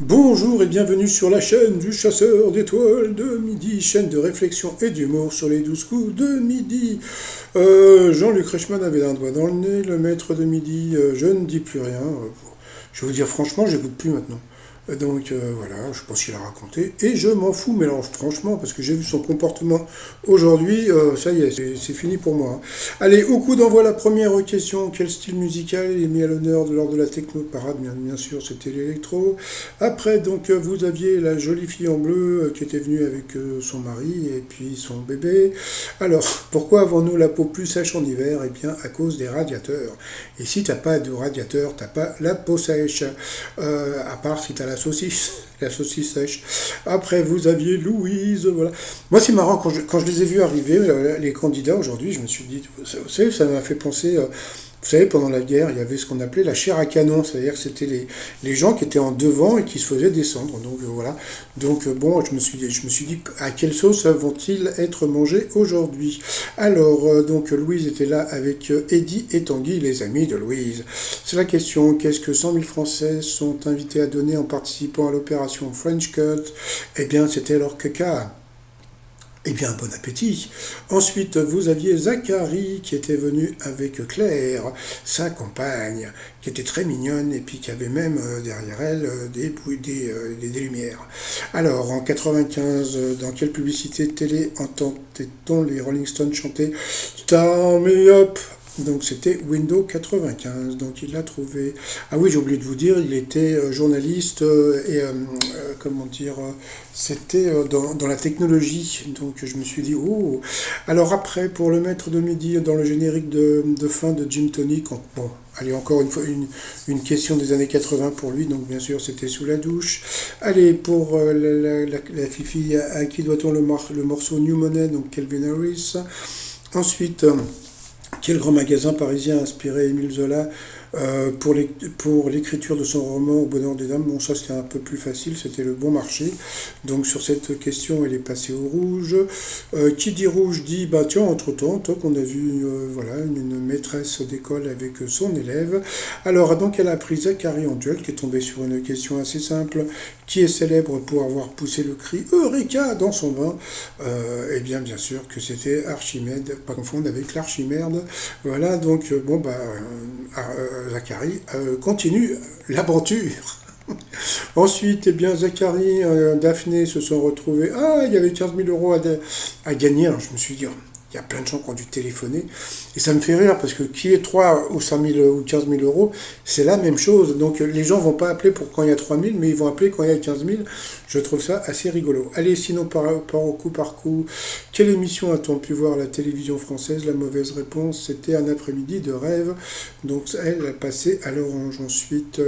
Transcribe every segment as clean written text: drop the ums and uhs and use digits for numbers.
Bonjour et bienvenue sur la chaîne du chasseur d'étoiles de midi, chaîne de réflexion et d'humour sur les 12 coups de midi. Jean-Luc Reichmann avait un doigt dans le nez, le maître de midi, je ne dis plus rien. Je vais vous dire franchement, j'écoute plus maintenant. Donc voilà, je sais pas ce qu'il a raconté. Et je m'en fous, mais alors franchement, parce que j'ai vu son comportement aujourd'hui, ça y est, c'est fini pour moi, hein. Allez, au coup d'envoi la première question. Quel style musical est mis à l'honneur lors de la techno-parade? Bien sûr, c'était l'électro. Après, donc, vous aviez la jolie fille en bleu qui était venue avec son mari et puis son bébé. Alors, pourquoi avons-nous la peau plus sèche en hiver? Eh bien, à cause des radiateurs. Et si t'as pas de radiateur, t'as pas la peau sèche. À part si t'as la saucisse sèche. Après, vous aviez Louise, voilà. Moi, c'est marrant, quand je les ai vus arriver, les candidats aujourd'hui, je me suis dit, vous savez, ça m'a fait penser, vous savez, pendant la guerre, il y avait ce qu'on appelait la chair à canon, c'est-à-dire que c'était les gens qui étaient en devant et qui se faisaient descendre. Donc voilà. Donc bon, je me suis dit, à quelle sauce vont-ils être mangés aujourd'hui? Alors, donc Louise était là avec Eddie et Tanguy, les amis de Louise. C'est la question, qu'est-ce que 100 000 Français sont invités à donner en participant à l'opération French Cut? Eh bien, c'était leur caca. Eh bien, bon appétit. Ensuite, vous aviez Zachary qui était venu avec Claire, sa compagne, qui était très mignonne et puis qui avait même derrière elle des lumières. Alors, en 95, dans quelle publicité de télé entendait-on les Rolling Stones chanter Start Me Up? Donc c'était Windows 95, donc il l'a trouvé. Ah oui, j'ai oublié de vous dire, il était journaliste comment dire, c'était dans la technologie. Donc je me suis dit, oh. Alors après, pour le maître de midi, dans le générique de fin de Jim Tonic, bon, allez, encore une fois, une question des années 80 pour lui, donc bien sûr c'était sous la douche. Allez, pour la fifi, à qui doit-on le morceau New Money, donc Calvin Harris. Ensuite, quel grand magasin parisien a inspiré Émile Zola pour l'écriture de son roman Au bonheur des dames? Bon, ça c'était un peu plus facile, c'était le bon marché. Donc sur cette question, elle est passée au rouge. Qui dit rouge dit, bah tiens, entre-temps, toi qu'on a vu voilà, une maîtresse d'école avec son élève. Alors donc elle a pris Zacharie en duel, qui est tombé sur une question assez simple. Qui est célèbre pour avoir poussé le cri Eureka dans son bain? Eh bien sûr que c'était Archimède, pas confondre avec l'Archimerde. Voilà, donc bon bah Zacharie continue l'aventure. Ensuite, eh bien, Zacharie, Daphné se sont retrouvés. Ah, il y avait 15 000 euros à gagner. Alors je me suis dit, oh, il y a plein de gens qui ont dû téléphoner. Et ça me fait rire parce que qui est 3 ou 5 000 ou 15 000 euros, c'est la même chose. Donc les gens vont pas appeler pour quand il y a 3 000, mais ils vont appeler quand il y a 15 000. Je trouve ça assez rigolo. Allez, sinon, par coup, quelle émission a-t-on pu voir à la télévision française? La mauvaise réponse, c'était un après-midi de rêve. Donc elle a passé à l'orange. Ensuite,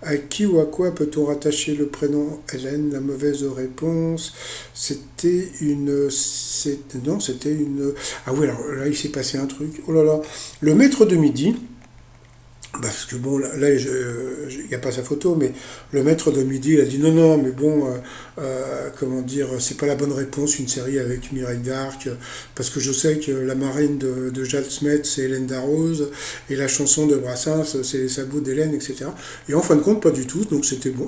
à qui ou à quoi peut-on rattacher le prénom Hélène? La mauvaise réponse, non, c'était une. Ah oui, alors là, il s'est passé un truc. Oh là là. Le maître de midi, parce que bon, là, il n'y a pas sa photo, mais le maître de midi, il a dit non, non, mais bon, comment dire, c'est pas la bonne réponse, une série avec Mireille d'Arc, parce que je sais que la marraine de Jacques Smet, c'est Hélène Darroze, et la chanson de Brassens, c'est Les sabots d'Hélène, etc. Et en fin de compte, pas du tout, donc c'était bon.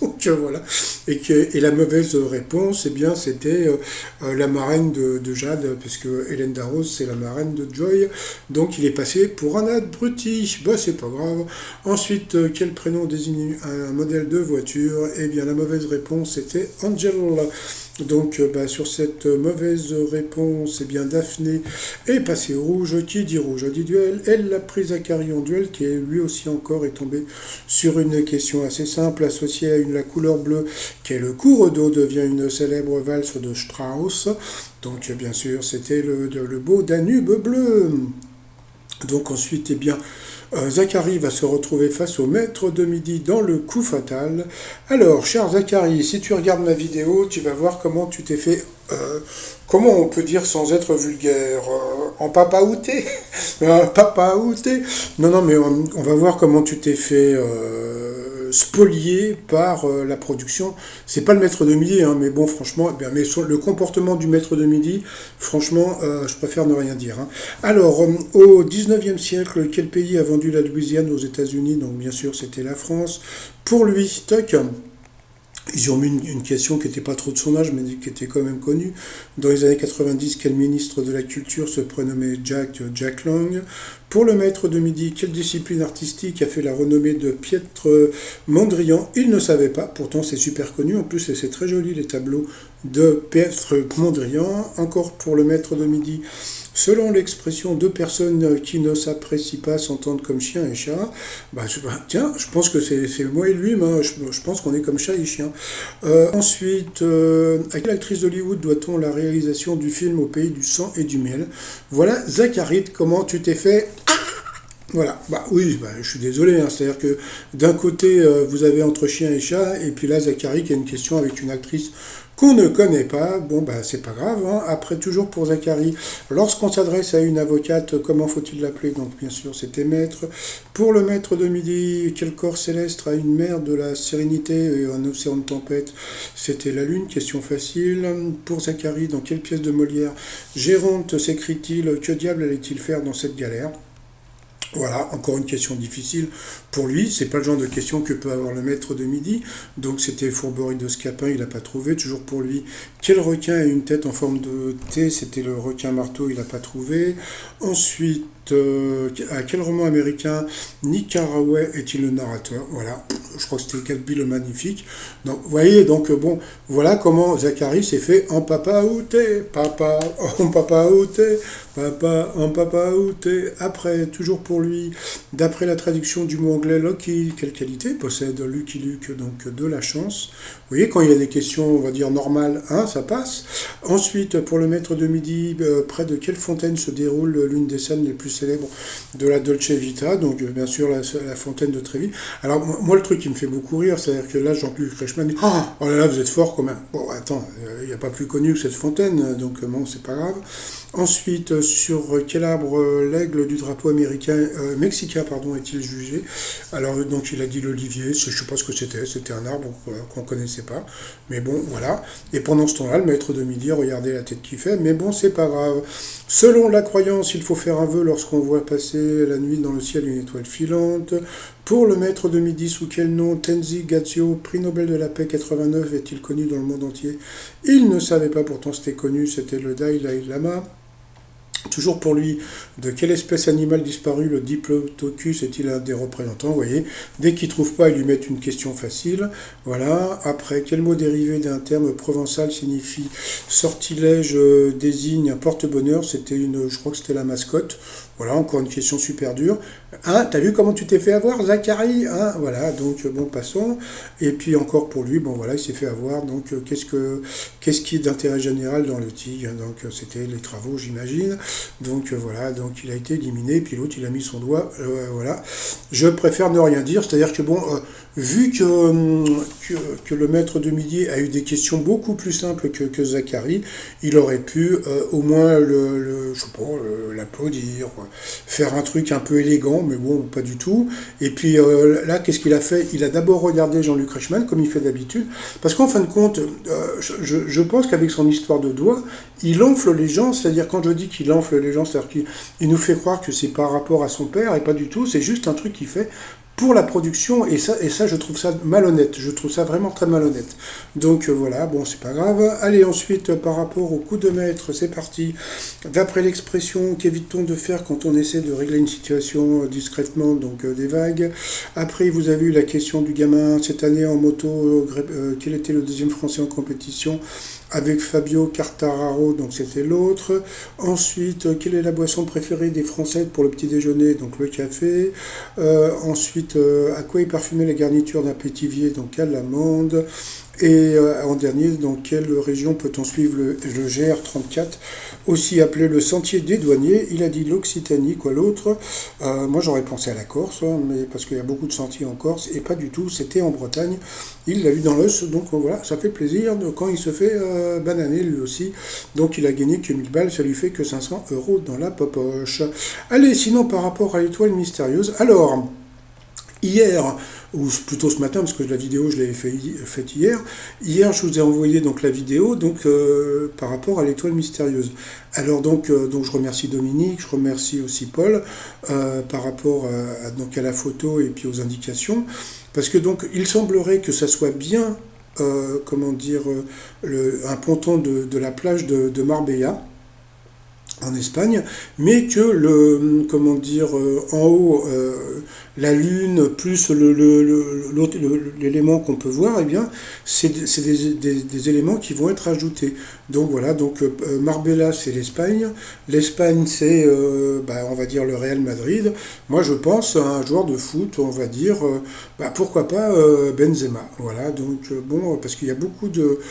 Donc voilà. Et la mauvaise réponse, eh bien, c'était la marraine de Jade, parce que Hélène Darroze, c'est la marraine de Joy, donc il est passé pour un abruti. Bah, c'est pas grave. Ensuite, quel prénom désigne un modèle de voiture? Eh bien, la mauvaise réponse était Angel. Donc, bah, sur cette mauvaise réponse, eh bien, Daphné est passée au rouge. Qui dit rouge dit duel. Elle l'a pris Zacharie en duel, qui lui aussi encore est tombé sur une question assez simple, associée à la couleur bleue, qui est le cours d'eau, devient une célèbre valse de Strauss. Donc, bien sûr, c'était le beau Danube bleu. Donc ensuite, eh bien, Zacharie va se retrouver face au maître de midi dans le coup fatal. Alors, cher Zacharie, si tu regardes ma vidéo, tu vas voir comment tu t'es fait, comment on peut dire sans être vulgaire, en papaouté. Papaouté. Non, non, mais on va voir comment tu t'es fait spolié par la production. C'est pas le maître de midi, hein, mais bon, franchement, eh bien, mais sur le comportement du maître de midi, franchement, je préfère ne rien dire, hein. Alors, au 19e siècle, quel pays a vendu la Louisiane aux États-Unis? Donc, bien sûr, c'était la France. Pour lui, toc. Ils ont mis une question qui n'était pas trop de son âge, mais qui était quand même connue. Dans les années 90, quel ministre de la Culture se prénommait Jack Lang? Pour le maître de midi, quelle discipline artistique a fait la renommée de Piètre Mondrian? Il ne savait pas, pourtant c'est super connu. En plus, c'est très joli les tableaux de Piètre Mondrian. Encore pour le maître de midi, selon l'expression, deux personnes qui ne s'apprécient pas s'entendent comme chien et chat. Tiens, je pense que c'est moi et lui, mais je pense qu'on est comme chat et chien. Ensuite, à quelle actrice d'Hollywood doit-on la réalisation du film Au pays du sang et du miel? Voilà, Zacharie, comment tu t'es fait? Voilà, oui, je suis désolé, hein. C'est-à-dire que d'un côté, vous avez entre chien et chat, et puis là, Zachary qui a une question avec une actrice qu'on ne connaît pas, bon, c'est pas grave, hein. Après, toujours pour Zachary, lorsqu'on s'adresse à une avocate, comment faut-il l'appeler? Donc, bien sûr, c'était maître. Pour le maître de midi, quel corps céleste a une mer de la sérénité et un océan de tempête? C'était la lune, question facile. Pour Zachary, dans quelle pièce de Molière Géronte s'écrit-il, que diable allait-il faire dans cette galère? Voilà, encore une question difficile pour lui. C'est pas le genre de question que peut avoir le maître de midi. Donc c'était Fourberie de Scapin, il n'a pas trouvé. Toujours pour lui, quel requin a une tête en forme de T? C'était le requin marteau, il n'a pas trouvé. Ensuite, à quel roman américain Nick Carraway est-il le narrateur? Voilà, je crois que c'était Gatsby le Magnifique. Donc, vous voyez, donc bon, voilà comment Zachary s'est fait en papa outé, papa, en papa outé, papa, en papa outé. Après, toujours pour lui, d'après la traduction du mot anglais Lucky, quelle qualité possède Lucky Luke? Donc de la chance. Vous voyez, quand il y a des questions, on va dire normales, hein, ça passe. Ensuite, pour le maître de midi, près de quelle fontaine se déroule l'une des scènes les plus célèbres de la Dolce Vita? Donc bien sûr la fontaine de Trévi. Alors moi le truc qui me fait beaucoup rire, c'est-à-dire que là Jean-Luc Reichmann dit oh là là, vous êtes fort quand même. Bon attends, il n'y a pas plus connu que cette fontaine, donc bon, c'est pas grave. Ensuite, sur quel arbre l'aigle du drapeau mexicain est-il jugé? Alors donc il a dit l'olivier, je ne sais pas ce que c'était un arbre qu'on ne connaissait pas, mais bon voilà. Et pendant ce temps-là, le maître de midi, regardez la tête qu'il fait, mais bon c'est pas grave. Selon la croyance, il faut faire un vœu lorsqu'on voit passer la nuit dans le ciel une étoile filante. Pour le maître de midi, sous quel nom Tenzi Gazio, prix Nobel de la paix 89, est-il connu dans le monde entier? Il ne savait pas, pourtant c'était connu, c'était le Dalai Lama. Toujours pour lui, de quelle espèce animale disparue le Diplodocus est-il un des représentants? Vous voyez, dès qu'il ne trouve pas, ils lui mettent une question facile. Voilà. Après, quel mot dérivé d'un terme provençal signifie sortilège, désigne un porte-bonheur? Je crois que c'était la mascotte. Voilà, encore une question super dure. Hein, t'as vu comment tu t'es fait avoir, Zachary? Hein, voilà, donc bon, passons. Et puis encore pour lui, bon voilà, il s'est fait avoir. Donc qu'est-ce qui est d'intérêt général dans le TIG? Donc c'était les travaux, j'imagine. Donc voilà, donc il a été éliminé. Puis l'autre, il a mis son doigt. Voilà. Je préfère ne rien dire. C'est-à-dire que bon, vu que le maître de midi a eu des questions beaucoup plus simples que Zachary, il aurait pu au moins je sais pas, l'applaudir, faire un truc un peu élégant, mais bon, pas du tout. Et puis là, qu'est-ce qu'il a fait? Il a d'abord regardé Jean-Luc Reichmann, comme il fait d'habitude, parce qu'en fin de compte, je pense qu'avec son histoire de doigt, il enfle les gens, c'est-à-dire quand je dis qu'il enfle les gens, c'est-à-dire qu'il nous fait croire que c'est par rapport à son père, et pas du tout, c'est juste un truc qu'il fait pour la production, et ça, je trouve ça malhonnête, je trouve ça vraiment très malhonnête. Donc voilà, bon, c'est pas grave. Allez, ensuite, par rapport au coup de maître, c'est parti. D'après l'expression, qu'évite-t-on de faire quand on essaie de régler une situation discrètement, donc des vagues. Après, vous avez eu la question du gamin, cette année en moto, quel était le deuxième français en compétition? Avec Fabio Quartararo, donc c'était l'autre. Ensuite, quelle est la boisson préférée des Français pour le petit déjeuner? Donc le café. Ensuite, à quoi est parfumée la garniture d'un pétivier? Donc à l'amande. Et en dernier, dans quelle région peut-on suivre le GR34, aussi appelé le sentier des douaniers? Il a dit l'Occitanie, quoi l'autre? Moi j'aurais pensé à la Corse, hein, mais parce qu'il y a beaucoup de sentiers en Corse, et pas du tout, c'était en Bretagne. Il l'a eu dans l'os, donc voilà, ça fait plaisir quand il se fait bananer lui aussi. Donc il a gagné que 1000 balles, ça lui fait que 500 € dans la poche. Allez, sinon par rapport à l'étoile mystérieuse, alors... Hier, ou plutôt ce matin, parce que la vidéo je l'avais faite hier. Hier, je vous ai envoyé donc la vidéo donc par rapport à l'étoile mystérieuse. Alors donc je remercie Dominique, je remercie aussi Paul par rapport donc à la photo et puis aux indications, parce que donc il semblerait que ça soit bien comment dire, un ponton de la plage de Marbella en Espagne, mais que comment dire, en haut, la Lune plus l'élément qu'on peut voir, eh bien, c'est des éléments qui vont être ajoutés. Donc voilà, donc Marbella c'est l'Espagne, l'Espagne c'est, on va dire le Real Madrid. Moi je pense à un joueur de foot, on va dire, pourquoi pas Benzema. Voilà, donc bon, parce qu'il y a beaucoup de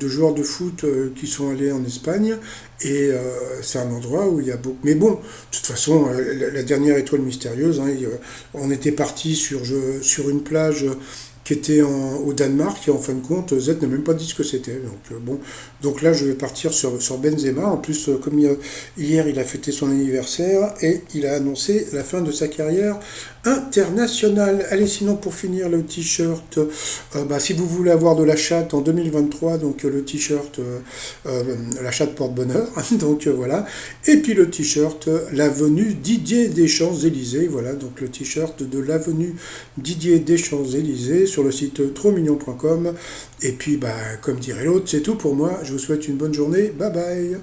joueurs de foot qui sont allés en Espagne. Et c'est un endroit où il y a beaucoup. Mais bon, de toute façon, la dernière étoile mystérieuse, hein, on était parti sur une plage qui était au Danemark, et en fin de compte, Z n'a même pas dit ce que c'était. Donc, bon, donc là, je vais partir sur Benzema. En plus, comme hier, il a fêté son anniversaire et il a annoncé la fin de sa carrière internationale. Allez, sinon, pour finir, le t-shirt, si vous voulez avoir de la chatte en 2023, donc le t-shirt, la chatte porte-bonheur, donc voilà. Et puis le t-shirt, l'avenue Didier Deschamps-Élysées, voilà, donc le t-shirt de l'avenue Didier Deschamps-Élysées sur le site trotsmignon.com. Et puis, comme dirait l'autre, c'est tout pour moi. Je vous souhaite une bonne journée. Bye bye.